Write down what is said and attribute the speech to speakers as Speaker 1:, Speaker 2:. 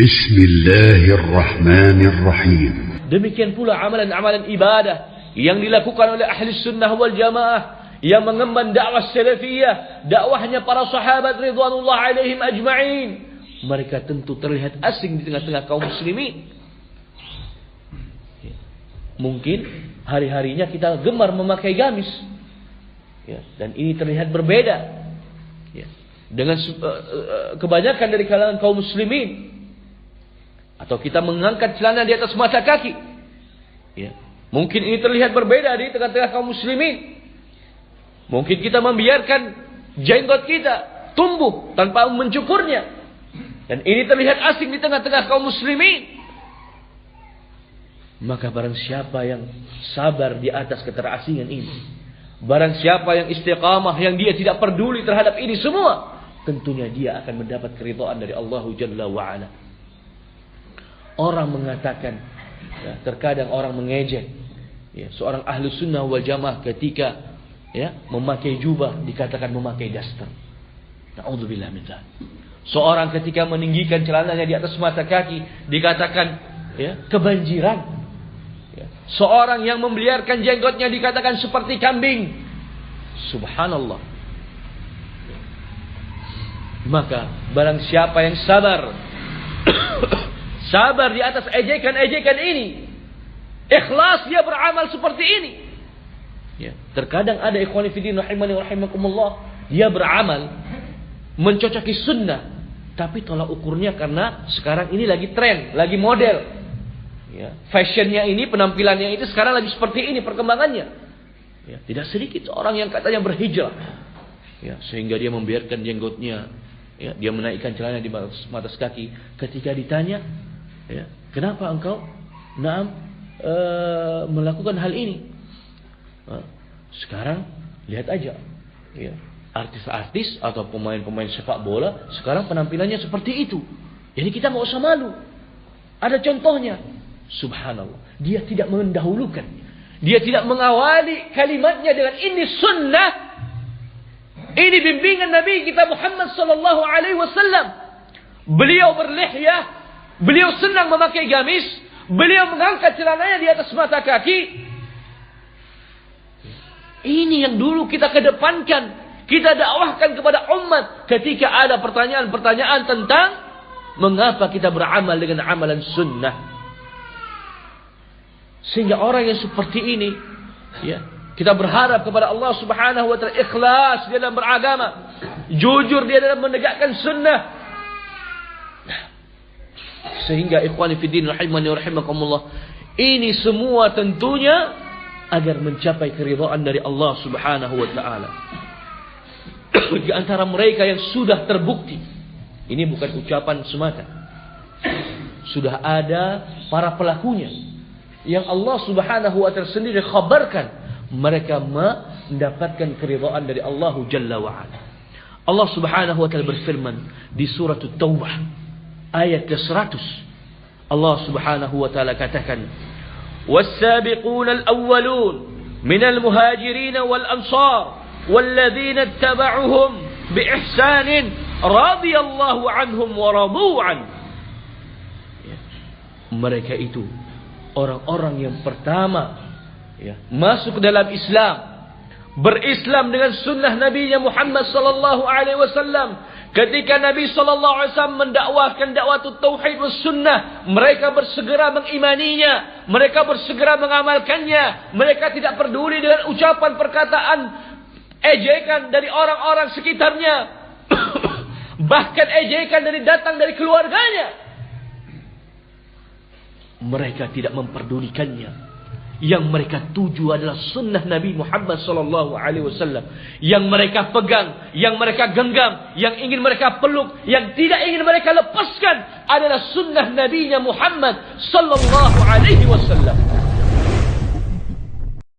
Speaker 1: Bismillahirrahmanirrahim.
Speaker 2: Demikian pula amalan-amalan ibadah yang dilakukan oleh ahli sunnah wal jamaah yang mengemban dakwah salafiyah, dakwahnya para sahabat ridwanullah alaihim ajma'in. Mereka tentu terlihat asing di tengah-tengah kaum muslimin. Mungkin hari-harinya kita gemar memakai gamis, dan ini terlihat berbeda dengan kebanyakan dari kalangan kaum muslimin. Atau kita mengangkat celana di atas mata kaki, mungkin ini terlihat berbeda di tengah-tengah kaum muslimin. Mungkin kita membiarkan jenggot kita tumbuh tanpa mencukurnya, dan ini terlihat asing di tengah-tengah kaum muslimin. Maka barang siapa yang sabar di atas keterasingan ini, barang siapa yang istiqamah, yang dia tidak peduli terhadap ini semua, tentunya dia akan mendapat keridhaan dari Allah Jalla wa'ala. Orang mengatakan, terkadang orang mengejek seorang ahlu sunnah wal jamaah ketika memakai jubah dikatakan memakai daster. Na'udzubillah min dzalik. Seorang ketika meninggikan celananya di atas mata kaki dikatakan kebanjiran. Seorang yang membiarkan jenggotnya dikatakan seperti kambing. Subhanallah. Maka barang siapa yang sabar sabar di atas ejekan-ejekan ini, ikhlas dia beramal seperti ini. Terkadang ada ikhwani fiddin rahimani wa rahimakumullah, dia beramal mencocoki sunnah, tapi tolak ukurnya karena sekarang ini lagi tren, lagi model. Fashionnya ini, penampilannya itu sekarang lagi seperti ini perkembangannya. Tidak sedikit orang yang katanya berhijrah, sehingga dia membiarkan jenggotnya, dia menaikkan celana di atas kaki. Ketika ditanya, kenapa engkau melakukan hal ini? Sekarang lihat aja, artis-artis atau pemain-pemain sepak bola sekarang penampilannya seperti itu. Jadi kita nggak usah malu. Ada contohnya. Subhanallah. Dia tidak mendahulukan, dia tidak mengawali kalimatnya dengan ini sunnah, ini bimbingan Nabi kita Muhammad sallallahu alaihi wasallam. Beliau berlihyah, beliau senang memakai gamis, beliau mengangkat celananya di atas mata kaki. Ini yang dulu kita kedepankan, kita dakwahkan kepada umat ketika ada pertanyaan-pertanyaan tentang mengapa kita beramal dengan amalan sunnah. Sehingga orang yang seperti ini, kita berharap kepada Allah Subhanahu wa ta'ala ikhlas dia dalam beragama, jujur dia dalam menegakkan sunnah. Sehingga ikhwani fiddin rahimani wa rahimakumullah, ini semua tentunya agar mencapai keridhaan dari Allah Subhanahu wa ta'ala. Di antara mereka yang sudah terbukti, ini bukan ucapan semata, sudah ada para pelakunya yang Allah Subhanahu wa ta'ala sendiri khabarkan mereka mendapatkan keridhaan dari Allah Jalla wa ala. Allah Subhanahu wa ta'ala berfirman di surah At-Taubah ayat ke-100. Allah Subhanahu wa ta'ala katakan, "Was-sabiquna al-awwalun minal muhajirin wal ansar walladzina ittaba'uhum bi ihsanin radhiyallahu anhum wa radu an." Mereka itu orang-orang yang pertama masuk dalam Islam, berislam dengan sunnah Nabi Muhammad sallallahu alaihi wasallam. Ketika Nabi sallallahu alaihi wasallam mendakwahkan dakwah tauhid was sunnah, mereka bersegera mengimaninya, mereka bersegera mengamalkannya. Mereka tidak peduli dengan ucapan perkataan ejekan dari orang-orang sekitarnya, bahkan ejekan datang dari keluarganya. Mereka tidak memperdulikannya. Yang mereka tuju adalah sunnah Nabi Muhammad sallallahu alaihi wasallam. Yang mereka pegang, yang mereka genggam, yang ingin mereka peluk, yang tidak ingin mereka lepaskan adalah sunnah Nabi Muhammad sallallahu alaihi wasallam.